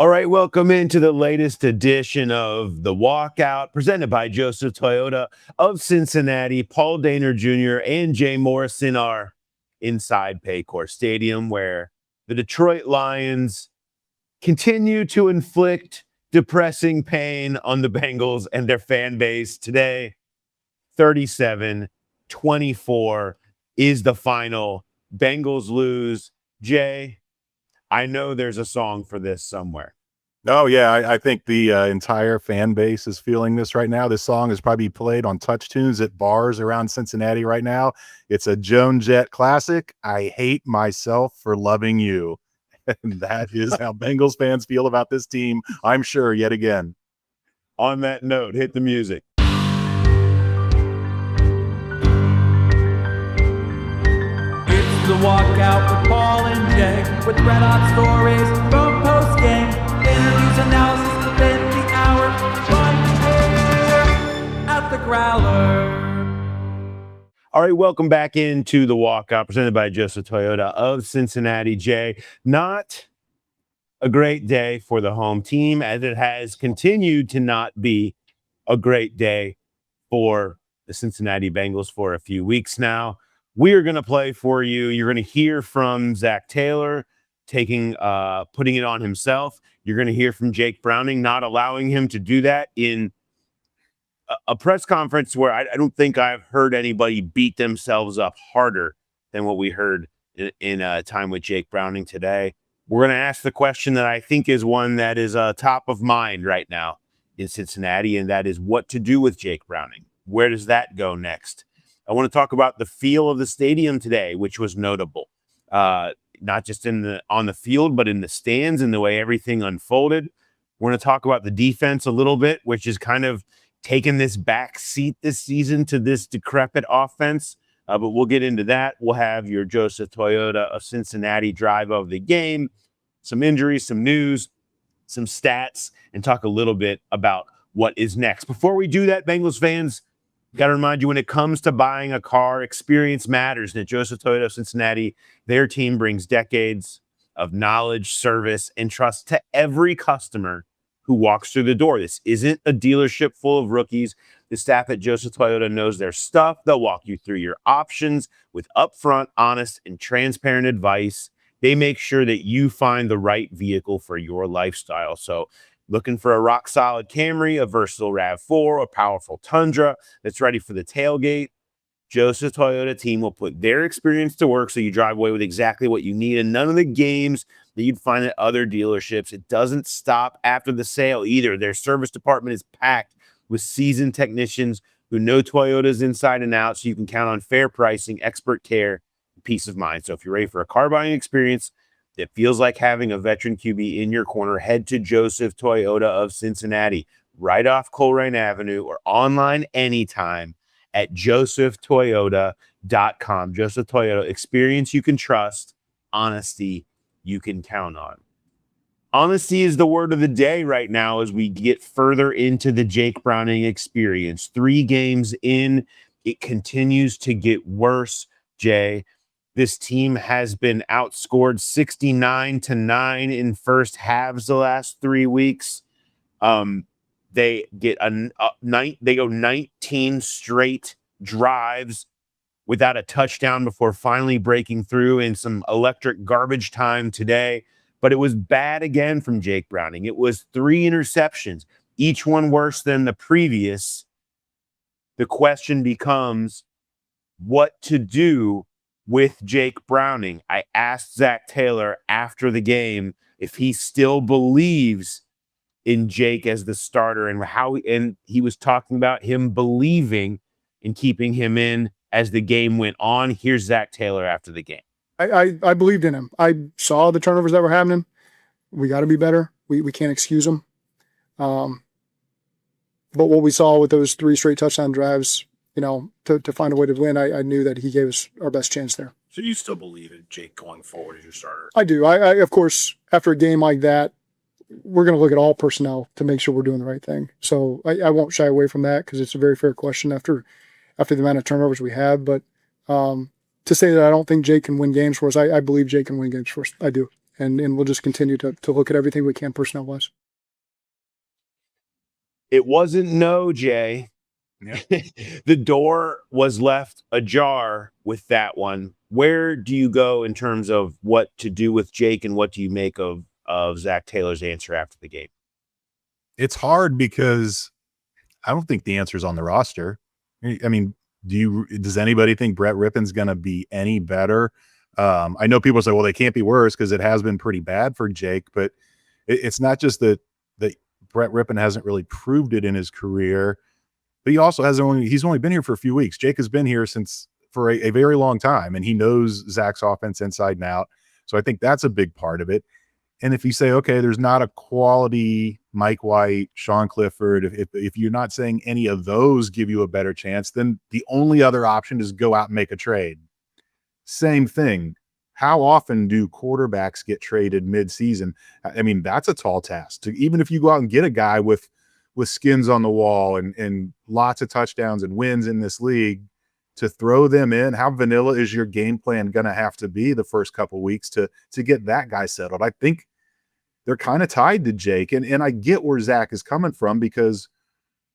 All right, welcome into the latest edition of The Walkout, presented by Joseph Toyota of Cincinnati. Paul Daner Jr. and Jay Morrison are inside Paycor Stadium, where the Detroit Lions continue to inflict depressing pain on the Bengals and their fan base. Today, 37-24 is the final. Bengals lose. Jay, I know there's a song for this somewhere. Oh, yeah, I think the entire fan base is feeling this right now. This song is probably played on touch tunes at bars around Cincinnati right now. It's a Joan Jett classic. I hate myself for loving you. And that is how Bengals fans feel about this team, I'm sure, yet again. On that note, hit the music. It's the Walkout with Paul and Jay, with red hot stories from post game, interviews, analysis, debate of the hour, fun here at the Growler. All right, welcome back into the Walkout, presented by Joseph Toyota of Cincinnati. Jay, not a great day for the home team, as it has continued to not be a great day for the Cincinnati Bengals for a few weeks now. We are going to play for you. You're going to hear from Zach Taylor putting it on himself. You're going to hear from Jake Browning not allowing him to do that in a press conference where I don't think I've heard anybody beat themselves up harder than what we heard in time with Jake Browning today. We're going to ask the question that I think is one that is top of mind right now in Cincinnati, and that is what to do with Jake Browning. Where does that go next? I want to talk about the feel of the stadium today, which was notable, not just on the field, but in the stands and the way everything unfolded. We're going to talk about the defense a little bit, which is kind of taken this back seat this season to this decrepit offense. But we'll get into that. We'll have your Joseph Toyota of Cincinnati drive of the game, some injuries, some news, some stats, and talk a little bit about what is next. Before we do that, Bengals fans, got to remind you, when it comes to buying a car, experience matters. And at Joseph Toyota of Cincinnati, their team brings decades of knowledge, service, and trust to every customer who walks through the door. This isn't a dealership full of rookies. The staff at Joseph Toyota knows their stuff. They'll walk you through your options with upfront, honest, and transparent advice. They make sure that you find the right vehicle for your lifestyle. So looking for a rock-solid Camry, a versatile RAV4, a powerful Tundra that's ready for the tailgate, Joseph Toyota team will put their experience to work so you drive away with exactly what you need, and none of the games that you'd find at other dealerships. It doesn't stop after the sale either. Their service department is packed with seasoned technicians who know Toyotas inside and out, so you can count on fair pricing, expert care, and peace of mind. So if you're ready for a car buying experience that feels like having a veteran QB in your corner, head to Joseph Toyota of Cincinnati, right off Colerain Avenue, or online anytime at josephtoyota.com. Joseph Toyota, experience you can trust, honesty you can count on. Honesty is the word of the day right now as we get further into the Jake Browning experience. 3 games in, it continues to get worse, Jay. This team has been outscored 69-9 in first halves the last 3 weeks. They get they go 19 straight drives without a touchdown before finally breaking through in some electric garbage time today. But it was bad again from Jake Browning. It was 3 interceptions, each one worse than the previous. The question becomes what to do with Jake Browning. I asked Zach Taylor after the game if he still believes in Jake as the starter, and he was talking about him believing in keeping him in as the game went on. Here's Zach Taylor after the game. I believed in him. I saw the turnovers that were happening. We got to be better. We can't excuse them. But what we saw with those 3 straight touchdown drives, to find a way to win, I knew that he gave us our best chance there. So you still believe in Jake going forward as your starter? I do. I of course, after a game like that, we're going to look at all personnel to make sure we're doing the right thing. So I won't shy away from that because it's a very fair question after the amount of turnovers we have. But to say that I don't think Jake can win games for us, I believe Jake can win games for us. I do. and we'll just continue to look at everything we can personnel-wise. It wasn't no, Jay. Yeah. The door was left ajar with that one. Where do you go in terms of what to do with Jake, and what do you make of Zach Taylor's answer after the game? It's hard because I don't think the answer is on the roster. I mean, does anybody think Brett Rippon's going to be any better? I know people say, well, they can't be worse because it has been pretty bad for Jake, but it's not just that Brett Rippon hasn't really proved it in his career, but he's only been here for a few weeks. Jake has been here for a very long time, and he knows Zach's offense inside and out. So I think that's a big part of it. And if you say, okay, there's not a quality Mike White, Sean Clifford, if you're not saying any of those give you a better chance, then the only other option is go out and make a trade. Same thing. How often do quarterbacks get traded mid-season? I mean, that's a tall task. Even if you go out and get a guy with skins on the wall and lots of touchdowns and wins in this league, to throw them in, how vanilla is your game plan going to have to be the first couple of weeks to get that guy settled? I think they're kind of tied to Jake. And I get where Zach is coming from, because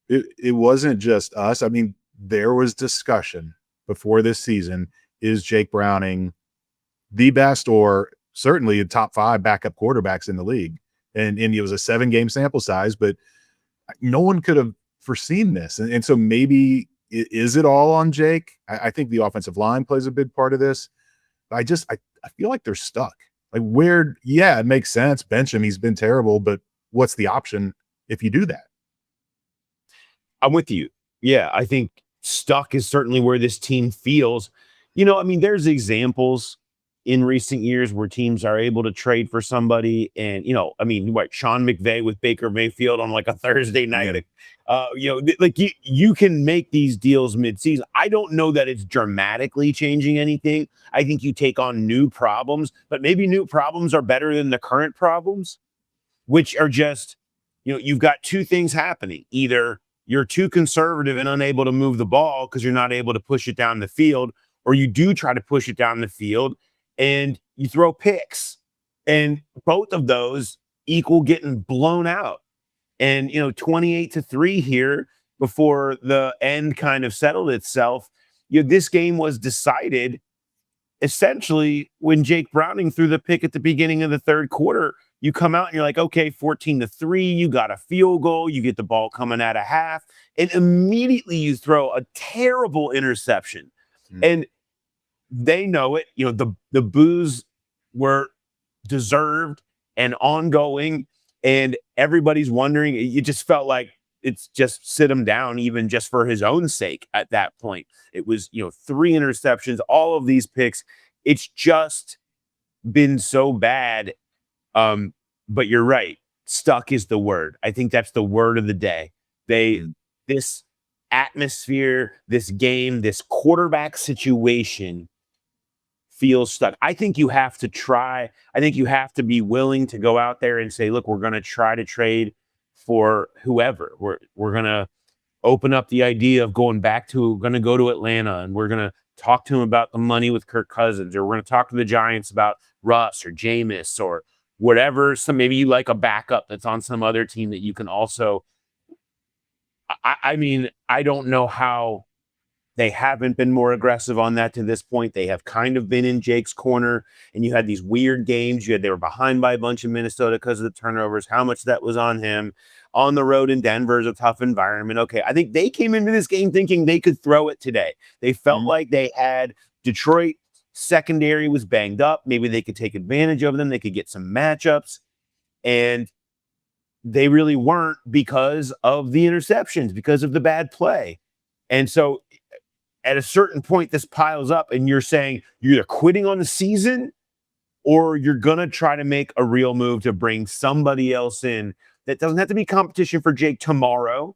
it wasn't just us. I mean, there was discussion before this season. Is Jake Browning the best, or certainly a top 5 backup quarterbacks in the league? And it was a 7-game sample size, but no one could have foreseen this. And so maybe is it all on Jake? I think the offensive line plays a big part of this. I feel like they're stuck. Like, it makes sense. Bench him. He's been terrible, but what's the option if you do that? I'm with you. Yeah, I think stuck is certainly where this team feels. I mean, there's examples in recent years where teams are able to trade for somebody, and I mean, Sean McVay with Baker Mayfield on like a Thursday night. You can make these deals mid-season. I don't know that it's dramatically changing anything. I think you take on new problems, but maybe new problems are better than the current problems, which are just, you've got two things happening. Either you're too conservative and unable to move the ball because you're not able to push it down the field, or you do try to push it down the field and you throw picks, and both of those equal getting blown out. And 28-3 here before the end kind of settled itself. This game was decided essentially when Jake Browning threw the pick at the beginning of the third quarter. You come out and you're like, okay, 14-3, you got a field goal, you get the ball coming out of half, and immediately you throw a terrible interception. And they know it. The boos were deserved and ongoing, and everybody's wondering. It just felt like it's just sit him down, even just for his own sake at that point. It was, 3 interceptions, all of these picks. It's just been so bad. But you're right. Stuck is the word. I think that's the word of the day. This atmosphere, this game, this quarterback situation feels stuck. I think you have to try. I think you have to be willing to go out there and say, look, we're going to try to trade for whoever. We're going to open up the idea of going to go to Atlanta, and we're going to talk to him about the money with Kirk Cousins, or we're going to talk to the Giants about Russ or Jameis or whatever. So maybe you like a backup that's on some other team that you can also. I mean, I don't know how they haven't been more aggressive on that to this point. They have kind of been in Jake's corner, and you had these weird games. They were behind by a bunch in Minnesota because of the turnovers. How much that was on him. On the road in Denver is a tough environment. Okay, I think they came into this game thinking they could throw it today. They felt like they had Detroit secondary was banged up. Maybe they could take advantage of them. They could get some matchups, and they really weren't because of the interceptions, because of the bad play. And so at a certain point, this piles up, and you're saying you're either quitting on the season or you're going to try to make a real move to bring somebody else in that doesn't have to be competition for Jake tomorrow,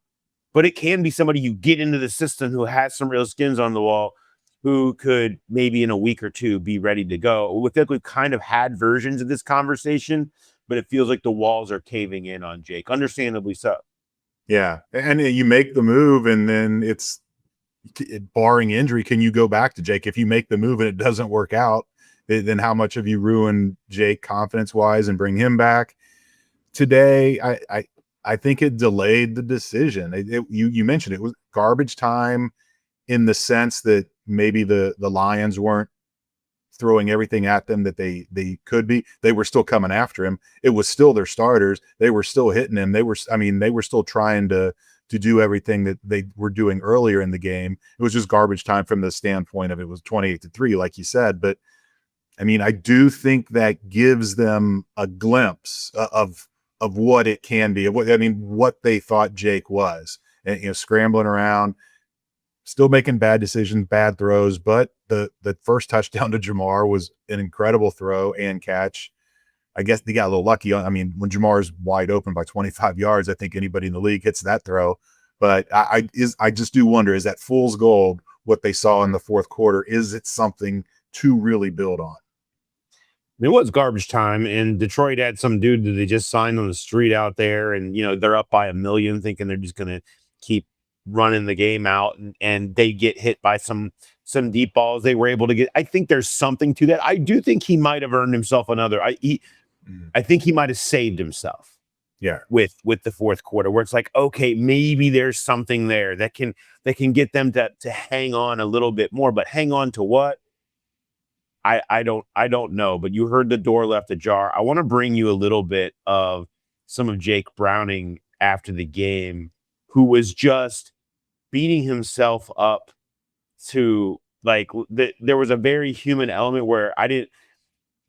but it can be somebody you get into the system who has some real skins on the wall, who could maybe in a week or two be ready to go. We feel like we've kind of had versions of this conversation, but it feels like the walls are caving in on Jake, understandably so. Yeah. And you make the move, and then barring injury, can you go back to Jake? If you make the move and it doesn't work out, then how much have you ruined Jake confidence wise and bring him back? Today, I think it delayed the decision. You mentioned it was garbage time in the sense that maybe the Lions weren't throwing everything at them that they could be. They were still coming after him. It was still their starters. They were still hitting him. They were still trying to do everything that they were doing earlier in the game. It was just garbage time from the standpoint of it was 28-3, like you said. But I mean, I do think that gives them a glimpse of what it can be, what they thought Jake was, and scrambling around, still making bad decisions, bad throws. But the first touchdown to Jamar was an incredible throw and catch. I guess they got a little lucky. I mean, when Jamar's wide open by 25 yards, I think anybody in the league hits that throw. But I just do wonder, is that fool's gold what they saw in the fourth quarter? Is it something to really build on? It was garbage time, and Detroit had some dude that they just signed on the street out there, and they're up by 1 million, thinking they're just going to keep running the game out, and they get hit by some deep balls they were able to get. I think there's something to that. I do think he might have earned himself another. I think he might have saved himself. Yeah, with the fourth quarter, where it's like, okay, maybe there's something there that can get them to hang on a little bit more, but hang on to what? I don't know, but you heard the door left ajar. I want to bring you a little bit of some of Jake Browning after the game, who was just beating himself up to there was a very human element where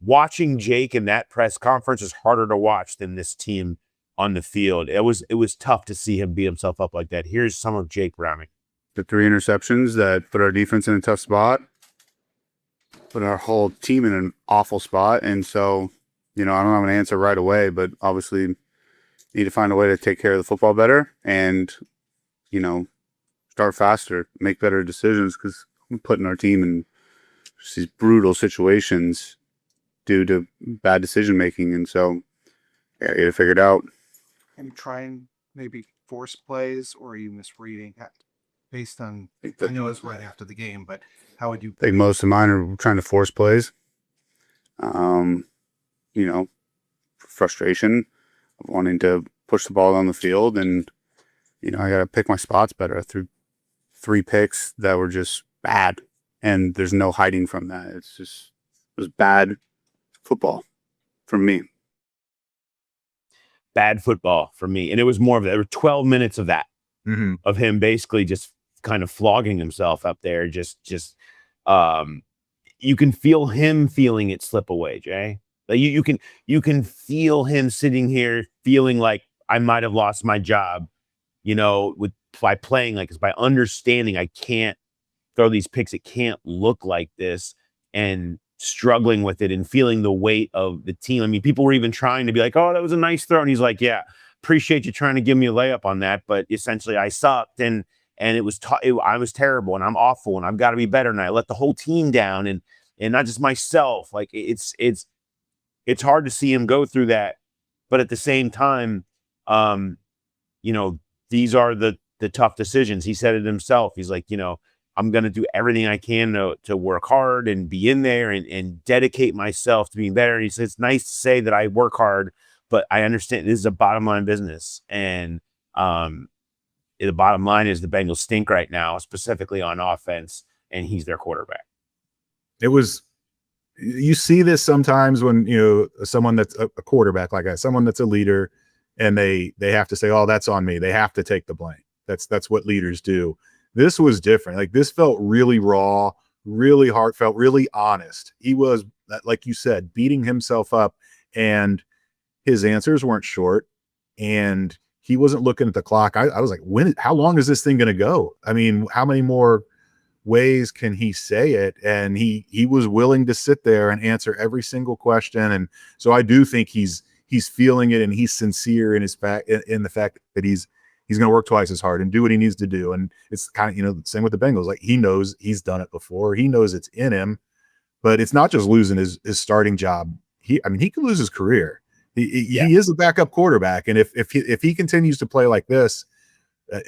watching Jake in that press conference is harder to watch than this team on the field. It was tough to see him beat himself up like that. Here's some of Jake Browning. The 3 interceptions that put our defense in a tough spot, put our whole team in an awful spot. And so, I don't have an answer right away, but obviously need to find a way to take care of the football better and, start faster, make better decisions, because we're putting our team in just these brutal situations due to bad decision making. And so, yeah, I got to figure it out. And try and maybe force plays, or are you misreading that based on, I know it's right after the game, but how would you? I think most of mine are trying to force plays. Frustration of wanting to push the ball down the field, and I got to pick my spots better. I threw 3 picks that were just bad, and there's no hiding from that. It was bad football from me. Bad football for me, and it was more of that. There were 12 minutes of that, of him basically just kind of flogging himself up there. You can feel him feeling it slip away, Jay. Like you can feel him sitting here feeling like I might have lost my job, by playing like this, by understanding I can't throw these picks. It can't look like this, and struggling with it and feeling the weight of the team. I mean, people were even trying to be like, oh, that was a nice throw. And he's like, yeah, appreciate you trying to give me a layup on that. But essentially I sucked, and it was, I was terrible, and I'm awful, and I've got to be better. And I let the whole team down, and not just myself. Like it's hard to see him go through that. But at the same time, these are the tough decisions. He said it himself. He's like, I'm going to do everything I can to work hard and be in there and dedicate myself to being better. And he says, it's nice to say that I work hard, but I understand this is a bottom line business. And the bottom line is the Bengals stink right now, specifically on offense, and he's their quarterback. You see this sometimes when, someone that's a quarterback, like someone that's a leader, and they have to say, oh, that's on me. They have to take the blame. That's what leaders do. This was different. Like, this felt really raw, really heartfelt, really honest. He was, like you said, beating himself up, and his answers weren't short, and he wasn't looking at the clock. I was like, how long is this thing going to go? I mean, how many more ways can he say it? And he was willing to sit there and answer every single question. And so I do think he's feeling it, and he's sincere in the fact that he's going to work twice as hard and do what he needs to do. And it's kind of, the same with the Bengals. Like, he knows he's done it before. He knows it's in him, but it's not just losing his starting job. He could lose his career. He is a backup quarterback. And if he continues to play like this,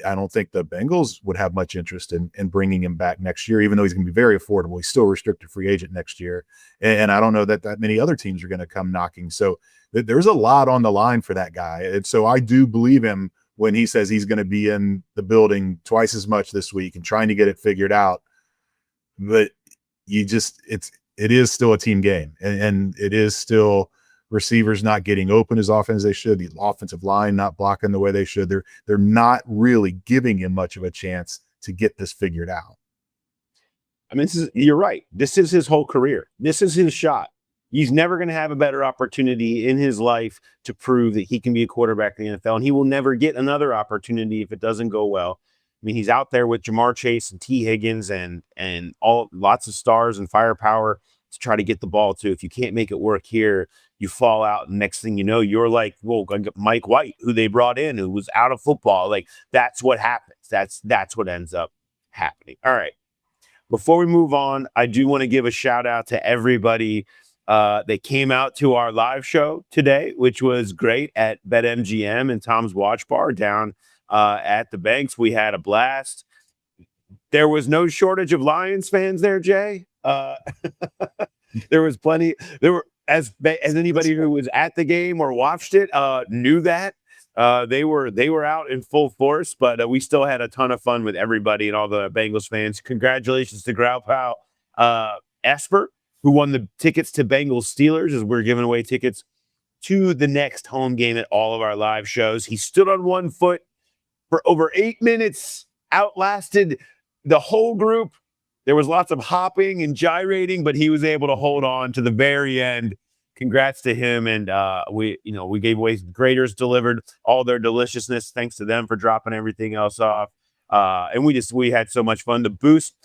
I don't think the Bengals would have much interest in bringing him back next year, even though he's going to be very affordable. He's still a restricted free agent next year. And I don't know that many other teams are going to come knocking. So there's a lot on the line for that guy. And so I do believe him when he says he's going to be in the building twice as much this week and trying to get it figured out. But it is still a team game, and it is still receivers not getting open as often as they should. The offensive line not blocking the way they should. They're not really giving him much of a chance to get this figured out. I mean, you're right. This is his whole career. This is his shot. He's never going to have a better opportunity in his life to prove that he can be a quarterback in the NFL, and he will never get another opportunity if it doesn't go well. I mean, he's out there with Jamar Chase and T. Higgins and lots of stars and firepower to try to get the ball to. If you can't make it work here, you fall out. And next thing you know, you're like, well, Mike White, who they brought in, who was out of football. Like, that's what happens. That's what ends up happening. All right. Before we move on, I do want to give a shout out to everybody that came out to our live show today, which was great at BetMGM and Tom's Watch Bar down at the Banks. We had a blast. There was no shortage of Lions fans there, Jay. There was plenty. There were, as anybody who was at the game or watched it knew that. They were out in full force, but we still had a ton of fun with everybody and all the Bengals fans. Congratulations to Growler Esper, who won the tickets to Bengals Steelers, as we're giving away tickets to the next home game at all of our live shows. He stood on one foot for over 8 minutes, outlasted the whole group. There was lots of hopping and gyrating, but he was able to hold on to the very end. Congrats to him. And we gave away Graders delivered all their deliciousness. Thanks to them for dropping everything else off. And we had so much fun. The boost,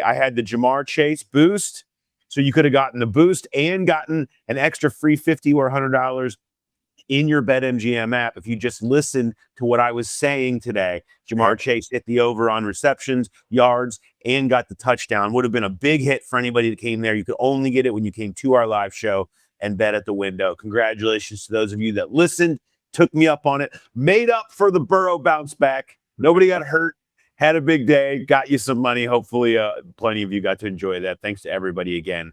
I had the Jamar Chase boost. So you could have gotten the boost and gotten an extra free $50 or $100 in your BetMGM app if you just listened to what I was saying today. Jamar Chase hit the over on receptions, yards, and got the touchdown. Would have been a big hit for anybody that came there. You could only get it when you came to our live show and bet at the window. Congratulations to those of you that listened, took me up on it, made up for the Burrow bounce back. Nobody got hurt, had a big day, got you some money. Hopefully plenty of you got to enjoy that. Thanks to everybody again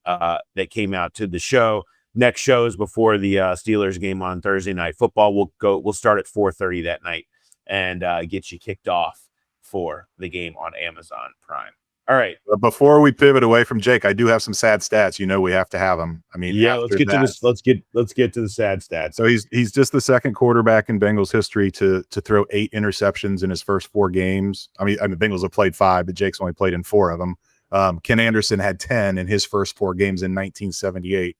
that came out to the show. Next show is before the Steelers game on Thursday Night Football. We'll start at 4:30 that night and get you kicked off for the game on Amazon Prime. All right. But before we pivot away from Jake, I do have some sad stats. You know, we have to have them. I mean, yeah, let's get to this. Let's get to the sad stats. So he's just the second quarterback in Bengals history to throw 8 interceptions in his first 4 games. I mean, Bengals have played 5, but Jake's only played in 4 of them. Ken Anderson had 10 in his first 4 games in 1978.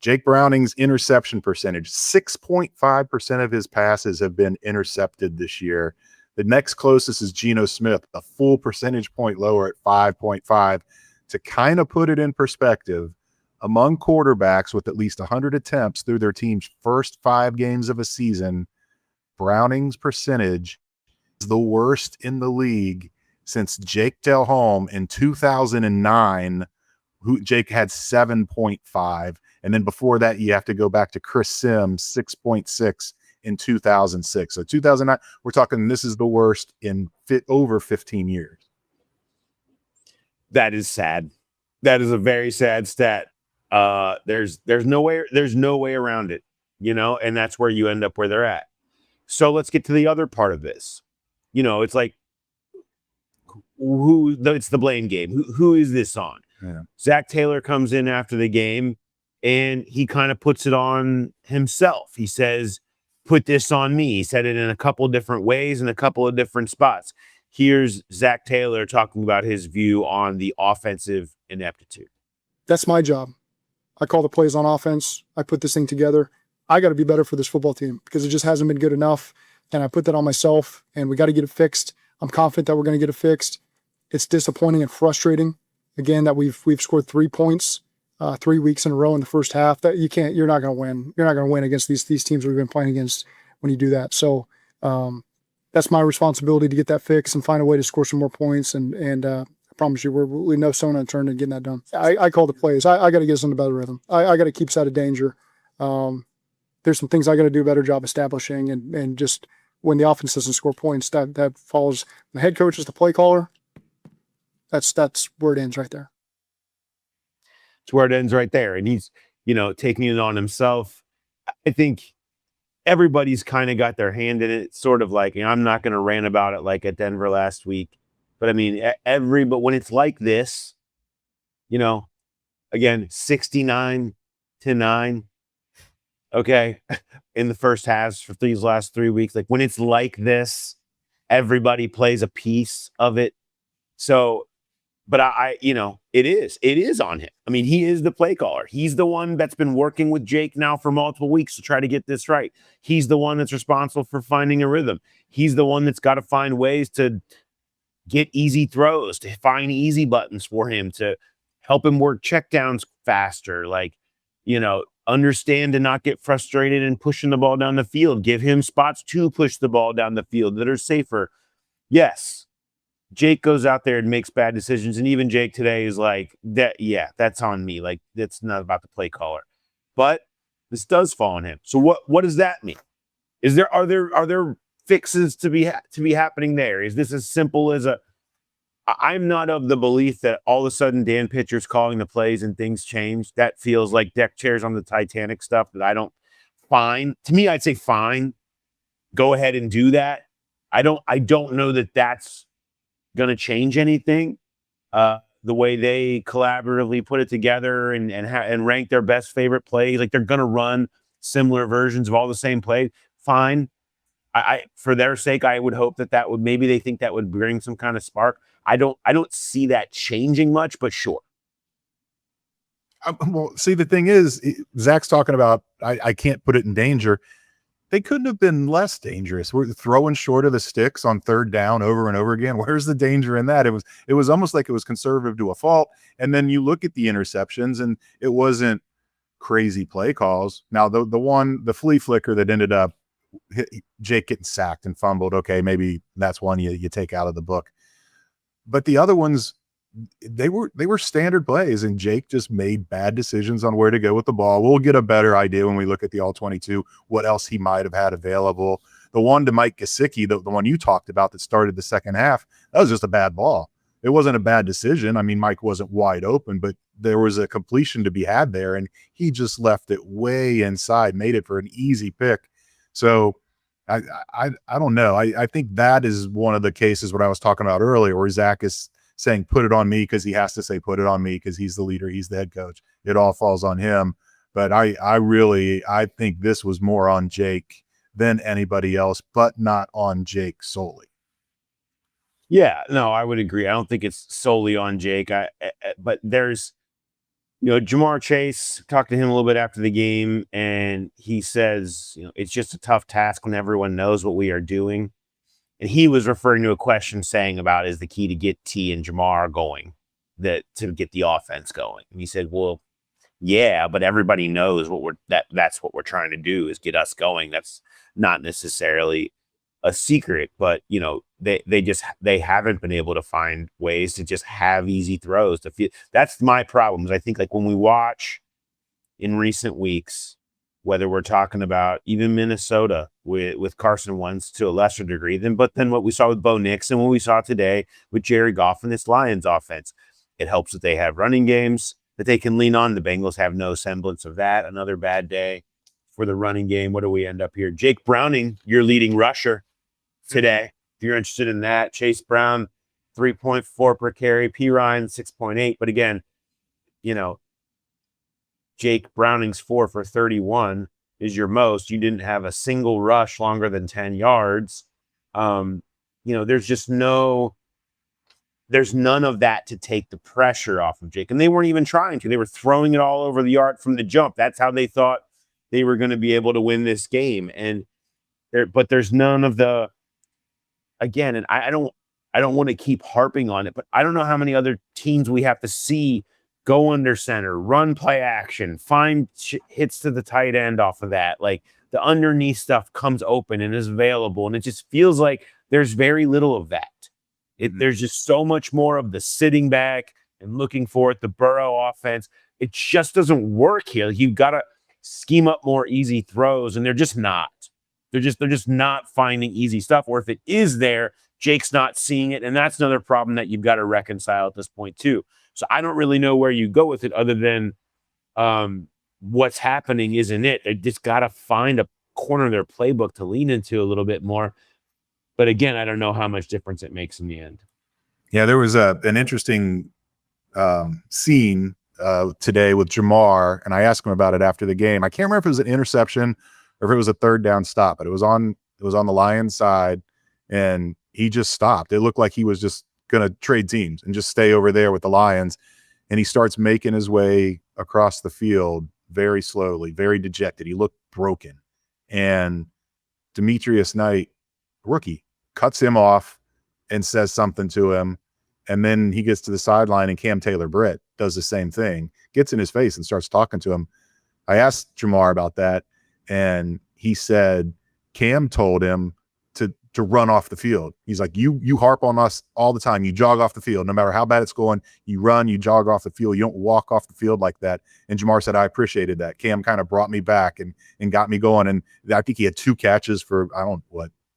Jake Browning's interception percentage, 6.5% of his passes have been intercepted this year. The next closest is Geno Smith, a full percentage point lower at 5.5. To kind of put it in perspective, among quarterbacks with at least 100 attempts through their team's first 5 games of a season, Browning's percentage is the worst in the league since Jake Delhomme in 2009, who Jake had 7.5. And then before that, you have to go back to Chris Sims, 6.6 in 2006. So 2009, we're talking this is the worst in over 15 years. That is sad. That is a very sad stat. There's no way around it, and that's where you end up where they're at. So let's get to the other part of this. It's like it's the blame game. Who is this on? Yeah. Zach Taylor comes in after the game and he kind of puts it on himself. He says, put this on me. He said it in a couple different ways in a couple of different spots. Here's Zach Taylor talking about his view on the offensive ineptitude. That's my job. I call the plays on offense. I put this thing together. I got to be better for this football team because it just hasn't been good enough. And I put that on myself, and we got to get it fixed. I'm confident that we're going to get it fixed. It's disappointing and frustrating, again, that we've scored 3 points 3 weeks in a row in the first half. That you're not going to win. You're not going to win against these teams we've been playing against when you do that. So that's my responsibility to get that fixed and find a way to score some more points. And I promise you, we know stone unturned in getting that done. I call the plays. I got to get us into better rhythm. I got to keep us out of danger. There's some things I got to do a better job establishing and just when the offense doesn't score points, that falls. The head coach is the play caller. That's where it ends right there. It's where it ends right there. And he's, taking it on himself. I think everybody's kind of got their hand in it. Sort of like, I'm not going to rant about it like at Denver last week. But I mean, but when it's like this, again, 69-9, okay, in the first halves for these last 3 weeks, like when it's like this, everybody plays a piece of it. So, but it is on him. I mean, he is the play caller. He's the one that's been working with Jake now for multiple weeks to try to get this right. He's the one that's responsible for finding a rhythm. He's the one that's got to find ways to get easy throws, to find easy buttons for him, to help him work checkdowns faster. Like, understand and not get frustrated and pushing the ball down the field. Give him spots to push the ball down the field that are safer. Yes, Jake goes out there and makes bad decisions. And even Jake today is like, that's on me. Like, that's not about the play caller. But this does fall on him. So what does that mean? Are there fixes to be happening there? Is this as simple as I'm not of the belief that all of a sudden Dan Pitcher's calling the plays and things change. That feels like deck chairs on the Titanic stuff that I don't find. To me, I'd say fine. Go ahead and do that. I don't know that that's going to change anything. The way they collaboratively put it together and rank their best favorite plays, like they're going to run similar versions of all the same plays. Fine. I for their sake, I would hope that would, maybe they think that would bring some kind of spark. I don't see that changing much, but sure. Well, see, the thing is, Zach's talking about, I can't put it in danger. They couldn't have been less dangerous. We're throwing short of the sticks on third down over and over again. Where's the danger in that? It was almost like it was conservative to a fault. And then you look at the interceptions and it wasn't crazy play calls. Now the flea flicker that ended up Jake getting sacked and fumbled. Okay, maybe that's one you take out of the book. But the other ones, they were standard plays, and Jake just made bad decisions on where to go with the ball. We'll get a better idea when we look at the all 22, what else he might have had available. The one to Mike Gesicki, the one you talked about that started the second half, that was just a bad ball. It wasn't a bad decision. I mean, Mike wasn't wide open, but there was a completion to be had there, and he just left it way inside, made it for an easy pick. So I don't know. I think that is one of the cases what I was talking about earlier, where Zach is saying put it on me because he has to say put it on me because he's the leader, he's the head coach. It all falls on him. But I think this was more on Jake than anybody else, but not on Jake solely. Yeah, no, I would agree. I don't think it's solely on Jake. But there's, Jamar Chase, talked to him a little bit after the game, and he says, it's just a tough task when everyone knows what we are doing. And he was referring to a question saying about is the key to get T and Jamar going, to get the offense going. And he said, well, yeah, but everybody knows that's what we're trying to do is get us going. That's not necessarily a secret, but they haven't been able to find ways to just have easy throws to feel. That's my problem. Is I think like when we watch in recent weeks, whether we're talking about even Minnesota with Carson Wentz to a lesser degree but then what we saw with Bo Nix and what we saw today with Jared Goff and this Lions offense, it helps that they have running games that they can lean on. The Bengals have no semblance of that. Another bad day for the running game. What do we end up here? Jake Browning, your leading rusher today. If you're interested in that, Chase Brown, 3.4 per carry, P. Ryan, 6.8. But again, Jake Browning's 4 for 31 is your most. You didn't have a single rush longer than 10 yards. There's none of that to take the pressure off of Jake. And they weren't even trying to. They were throwing it all over the yard from the jump. That's how they thought they were going to be able to win this game. But there's none of the, again, and I don't want to keep harping on it, but I don't know how many other teams we have to see go under center, run play action, find hits to the tight end off of that. Like the underneath stuff comes open and is available. And it just feels like there's very little of that. There's just so much more of the sitting back and looking for it, the Burrow offense. It just doesn't work here. You've got to scheme up more easy throws, and they're just not. They're just not finding easy stuff. Or if it is there, Jake's not seeing it. And that's another problem that you've got to reconcile at this point too. So I don't really know where you go with it other than what's happening isn't it. They just got to find a corner of their playbook to lean into a little bit more. But again, I don't know how much difference it makes in the end. Yeah, there was an interesting scene today with Jamar, and I asked him about it after the game. I can't remember if it was an interception or if it was a third down stop, but it was on the Lions side, and he just stopped. It looked like he was just going to trade teams and just stay over there with the Lions, and he starts making his way across the field very slowly, very dejected. He looked broken, and Demetrius Knight, rookie, cuts him off and says something to him. And then he gets to the sideline, and Cam Taylor-Britt does the same thing, gets in his face and starts talking to him. I asked Jamar about that, and he said Cam told him to run off the field. He's like, you harp on us all the time. You jog off the field. No matter how bad it's going, you run, you jog off the field. You don't walk off the field like that. And Jamar said, I appreciated that. Cam kind of brought me back and got me going. And I think he had 2 catches for,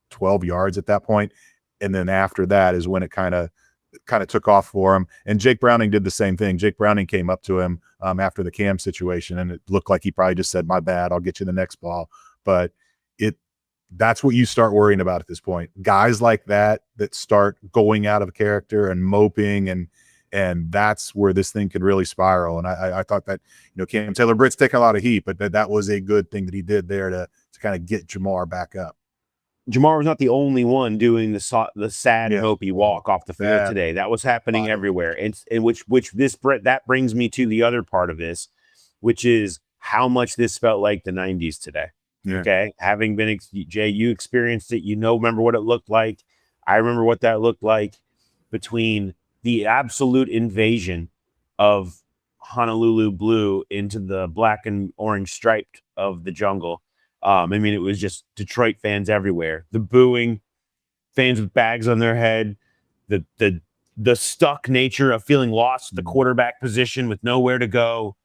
12 yards at that point. And then after that is when it kind of took off for him. And Jake Browning did the same thing. Jake Browning came up to him after the Cam situation, and it looked like he probably just said, my bad, I'll get you the next ball. But that's what you start worrying about at this point. Guys like that start going out of character and moping, and that's where this thing could really spiral. And I thought that, Cam Taylor-Britt's taking a lot of heat, but that was a good thing that he did there to kind of get Jamar back up. Jamar was not the only one doing the sad, mopey walk off the field today. That was happening everywhere. And that brings me to the other part of this, which is how much this felt like the 90s today. Yeah. Okay. Having been, Jay, you experienced it, remember what it looked like. I remember what that looked like between the absolute invasion of Honolulu blue into the black and orange striped of the jungle. It was just Detroit fans everywhere. The booing, fans with bags on their head, the stuck nature of feeling lost at the quarterback position with nowhere to go.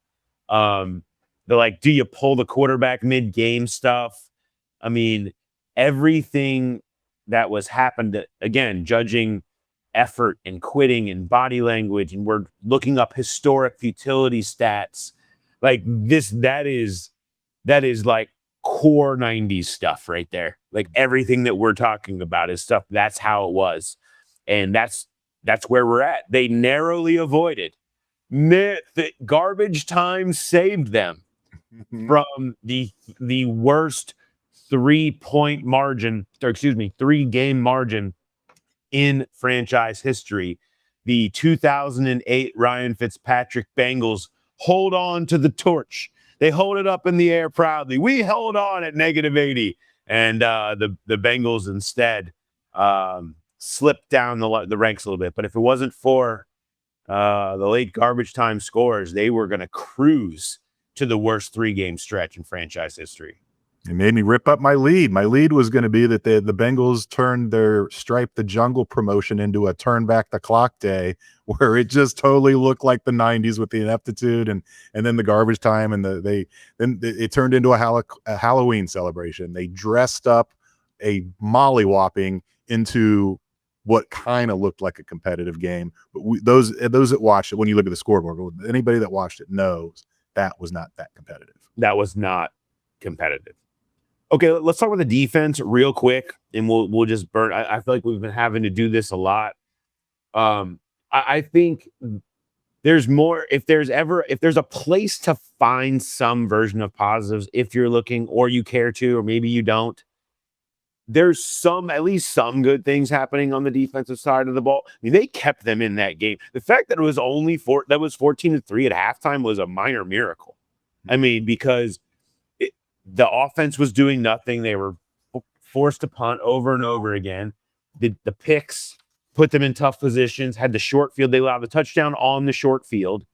They're like, do you pull the quarterback mid-game stuff? Everything that was happened, again, judging effort and quitting and body language, and we're looking up historic futility stats. Like this, that is like core 90s stuff right there. Like everything that we're talking about is stuff, that's how it was. And that's where we're at. They narrowly avoided. The garbage time saved them from the worst 3-game margin in franchise history. The 2008 Ryan Fitzpatrick Bengals hold on to the torch. They hold it up in the air proudly. We held on at -80, and the Bengals instead slipped down the ranks a little bit. But if it wasn't for the late garbage time scores, they were going to cruise to the worst 3-game stretch in franchise history. It made me rip up my lead. My lead was going to be that the Bengals turned their Stripe the Jungle promotion into a turn back the clock day, where it just totally looked like the 90s with the ineptitude and then the garbage time, and it turned into a Halloween celebration. They dressed up a mollywhopping into what kind of looked like a competitive game. But those that watched it, when you look at the scoreboard, anybody that watched it knows that was not that competitive. That was not competitive. Okay, let's talk about the defense real quick, and we'll just burn. I feel like we've been having to do this a lot. I think there's more. If there's a place to find some version of positives, if you're looking or you care to, or maybe you don't, there's at least some good things happening on the defensive side of the ball. They kept them in that game. The fact that it was only 14-3 at halftime was a minor miracle. Because the offense was doing nothing. They were forced to punt over and over again. The picks put them in tough positions, had the short field. They allowed the touchdown on the short field.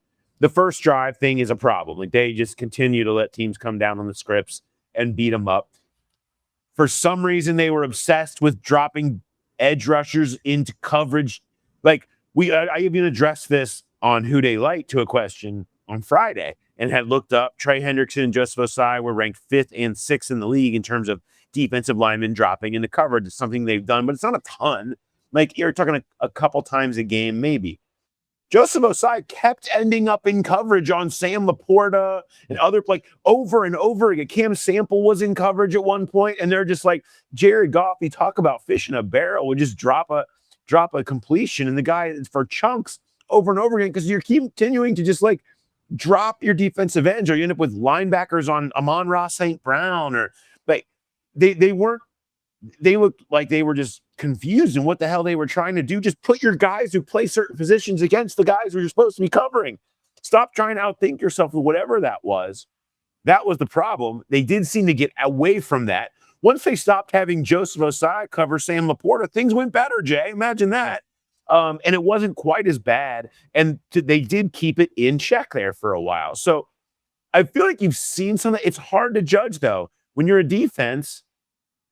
The first drive thing is a problem. Like, they just continue to let teams come down on the scripts and beat them up. For some reason, they were obsessed with dropping edge rushers into coverage. Like, I even addressed this on Who Dey Light to a question on Friday, and had looked up Trey Hendrickson and Joseph Toyota were ranked 5th and 6th in the league in terms of defensive linemen dropping into coverage. It's something they've done, but it's not a ton. Like, you're talking a couple times a game, maybe. Joseph Osai kept ending up in coverage on Sam Laporta and other, like, over and over again. Cam Sample was in coverage at one point, and they're just like, Jared Goff, you talk about fish in a barrel, would just drop a completion, and the guy for chunks over and over again, because you're continuing to just like drop your defensive ends, or you end up with linebackers on Amon-Ra St. Brown, or like they looked like they were just confused in what the hell they were trying to do. Just put your guys who play certain positions against the guys who you're supposed to be covering. Stop trying to outthink yourself with whatever that was. That was the problem. They did seem to get away from that. Once they stopped having Joseph Osai cover Sam Laporta, things went better, Jay. Imagine that. And it wasn't quite as bad. And they did keep it in check there for a while. So I feel like you've seen something. It's hard to judge, though, when you're a defense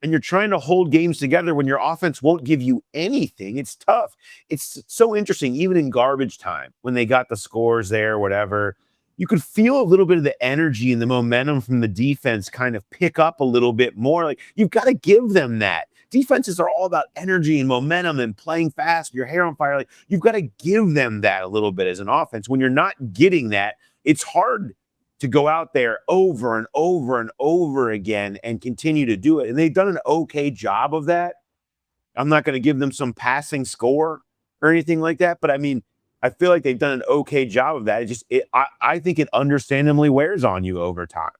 and you're trying to hold games together when your offense won't give you anything. It's tough. It's so interesting, even in garbage time, when they got the scores there, whatever, you could feel a little bit of the energy and the momentum from the defense kind of pick up a little bit more. Like, you've got to give them that. Defenses are all about energy and momentum and playing fast, your hair on fire. Like, you've got to give them that a little bit as an offense. When you're not getting that, it's hard to go out there over and over and over again and continue to do it. And they've done an okay job of that. I'm not going to give them some passing score or anything like that, but I mean, I feel like they've done an okay job of that. I think it understandably wears on you over time.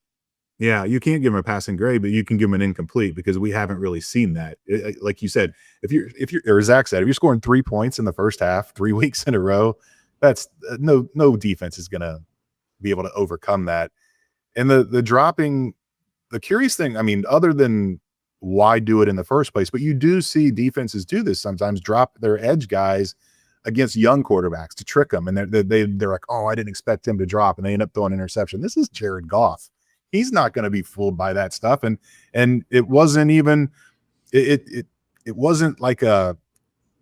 Yeah, you can't give them a passing grade, but you can give them an incomplete, because we haven't really seen that. Like you said, if you're, or Zach said, if you're scoring 3 points in the first half, 3 weeks in a row, that's no defense is going to be able to overcome that. And the dropping, the curious thing, I mean, other than why do it in the first place, but you do see defenses do this sometimes, drop their edge guys against young quarterbacks to trick them. And they're like, oh, I didn't expect him to drop. And they end up throwing an interception. This is Jared Goff. He's not going to be fooled by that stuff. And it wasn't even, it wasn't like a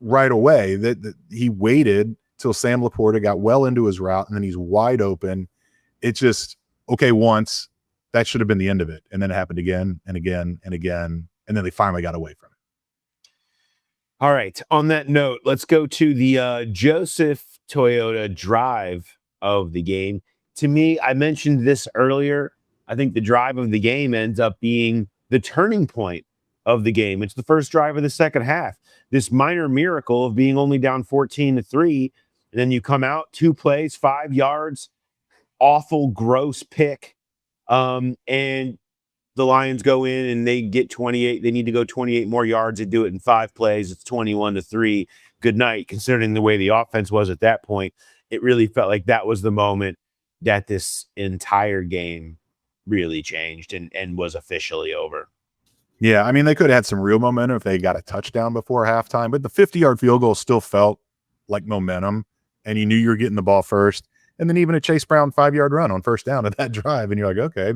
right away that he waited till Sam Laporta got well into his route, and then he's wide open. It's just, okay, once, that should have been the end of it. And then it happened again and again and again. And then they finally got away from it. All right. On that note, let's go to the Joseph Toyota drive of the game. To me, I mentioned this earlier. I think the drive of the game ends up being the turning point of the game. It's the first drive of the second half. This minor miracle of being only down 14-3, and then you come out 2 plays, 5 yards, awful, gross pick, and the Lions go in and they get 28. They need to go 28 more yards. They do it in 5 plays. It's 21-3. Good night, considering the way the offense was at that point. It really felt like that was the moment that this entire game really changed and was officially over. Yeah, I mean, they could have had some real momentum if they got a touchdown before halftime, but the 50-yard field goal still felt like momentum, and you knew you were getting the ball first. And then even a Chase Brown 5-yard run on first down at that drive, and you're like, okay,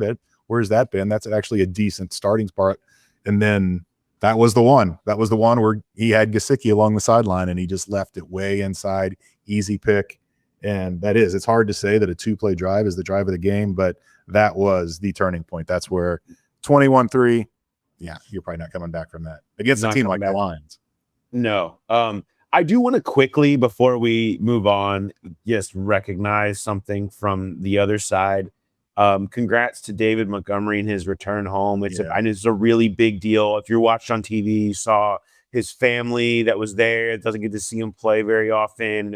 where's that been? That's actually a decent starting spot. And then that was the one. That was the one where he had Gesicki along the sideline, and he just left it way inside, easy pick. And it's hard to say that a 2-play drive is the drive of the game, but that was the turning point. That's where 21-3, yeah, you're probably not coming back from that against a team like the Lions. No. I do want to quickly, before we move on, just recognize something from the other side. Congrats to David Montgomery and his return home. I know it's a really big deal. If you're watched on TV, you saw his family that was there. It doesn't get to see him play very often.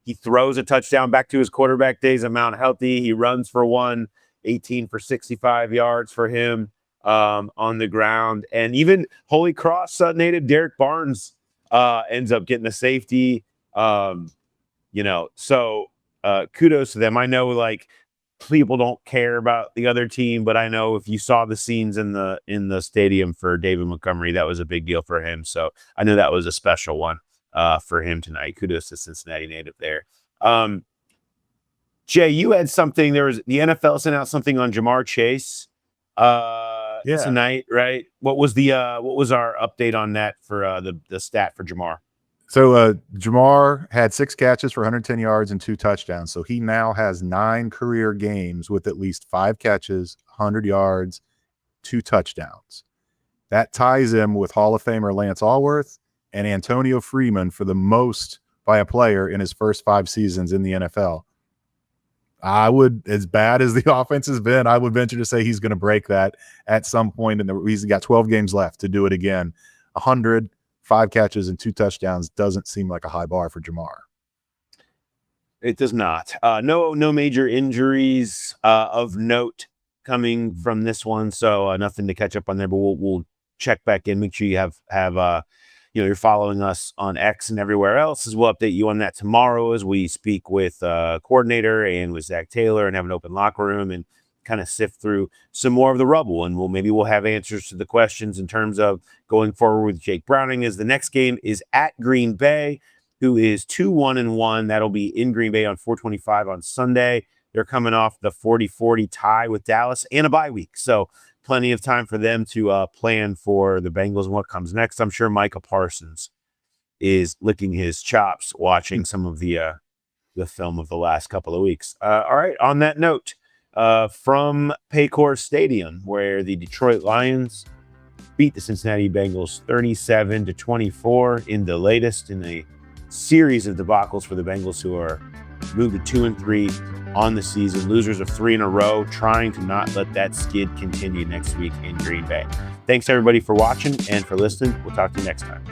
He throws a touchdown back to his quarterback days at Mount Healthy. He runs for 18 for 65 yards for him on the ground. And even Holy Cross native Derek Barnes ends up getting a safety. So kudos to them. I know, like, people don't care about the other team, but I know if you saw the scenes in the stadium for David Montgomery, that was a big deal for him. So I know that was a special one for him tonight. Kudos to Cincinnati native there. Jay, you had something. The NFL sent out something on Jamar Chase tonight, right? What was our update on that for the stat for Jamar? So Jamar had 6 catches for 110 yards and 2 touchdowns. So he now has 9 career games with at least 5 catches, 100 yards, 2 touchdowns. That ties him with Hall of Famer Lance Allworth and Antonio Freeman for the most by a player in his first 5 seasons in the NFL. I would, as bad as the offense has been, I would venture to say he's going to break that at some point. He's got 12 games left to do it again. 100, 5 catches and 2 touchdowns doesn't seem like a high bar for Jamar. It does not. No major injuries of note coming from this one, so nothing to catch up on there. But we'll check back in. Make sure you have you're following us on X and everywhere else, as we'll update you on that tomorrow as we speak with coordinator and with Zach Taylor and have an open locker room and kind of sift through some more of the rubble. And we'll have answers to the questions in terms of going forward with Jake Browning, as the next game is at Green Bay, who is 2-1-1. That'll be in Green Bay on 425 on Sunday. They're coming off the 40-40 tie with Dallas and a bye week. So plenty of time for them to plan for the Bengals and what comes next. I'm sure Micah Parsons is licking his chops watching some of the film of the last couple of weeks. All right, on that note, from Paycor Stadium, where the Detroit Lions beat the Cincinnati Bengals 37-24 in the latest in a series of debacles for the Bengals, who are moved to 2-3 on the season, losers of 3 in a row, trying to not let that skid continue next week in Green Bay. Thanks everybody for watching and for listening. We'll talk to you next time.